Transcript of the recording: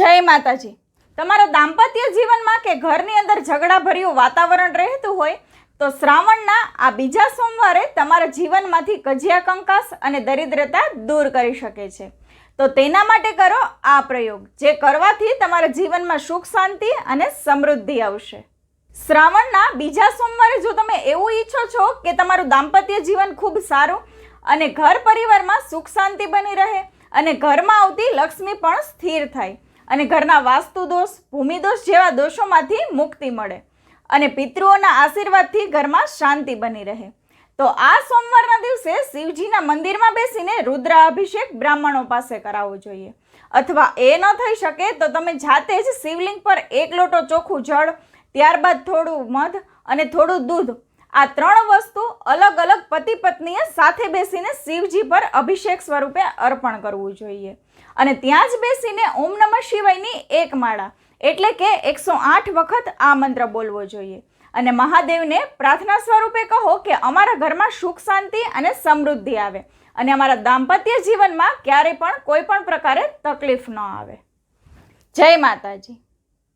જય માતાજી। તમારા દાંપત્ય જીવનમાં કે ઘરની અંદર ઝઘડાભર્યું વાતાવરણ રહેતું હોય તો શ્રાવણના આ બીજા સોમવારે તમારા જીવનમાંથી કજિયા કંકાસ અને દરિદ્રતા દૂર કરી શકે છે। તો તેના માટે કરો આ પ્રયોગ, જે કરવાથી તમારા જીવનમાં સુખ શાંતિ અને સમૃદ્ધિ આવશે। શ્રાવણના બીજા સોમવારે જો તમે એવું ઈચ્છો છો કે તમારું દાંપત્ય જીવન ખૂબ સારું અને ઘર પરિવારમાં સુખ શાંતિ બની રહે અને ઘરમાં આવતી લક્ષ્મી પણ સ્થિર થાય અને ઘરના વાસ્તુ દોષ, ભૂમિદોષ જેવા દોષોમાંથી મુક્તિ મળે અને પિતૃઓના આશીર્વાદથી ઘરમાં શાંતિ બની રહે, તો આ સોમવારના દિવસે શિવજીના મંદિરમાં બેસીને રુદ્રાભિષેક બ્રાહ્મણો પાસે કરાવવો જોઈએ। અથવા એ ન થઈ શકે તો તમે જાતે જ શિવલિંગ પર 1 લોટો ચોખ્ખું જળ, ત્યારબાદ થોડું મધ અને થોડું દૂધ, આ 3 વસ્તુ અલગ અલગ પતિ પત્નીએ સાથે બેસીને શિવજી પર અભિષેક સ્વરૂપે અર્પણ કરવું જોઈએ અને ત્યાં જ બેસીને ઓમ નમઃ શિવાયની 1 માળા એટલે કે 108 વખત આ મંત્ર બોલવો જોઈએ અને મહાદેવને પ્રાર્થના સ્વરૂપે કહો કે અમારા ઘરમાં સુખ શાંતિ અને સમૃદ્ધિ આવે અને અમારા દાંપત્ય જીવનમાં ક્યારેય પણ કોઈ પણ પ્રકારે તકલીફ ન આવે। જય માતાજી।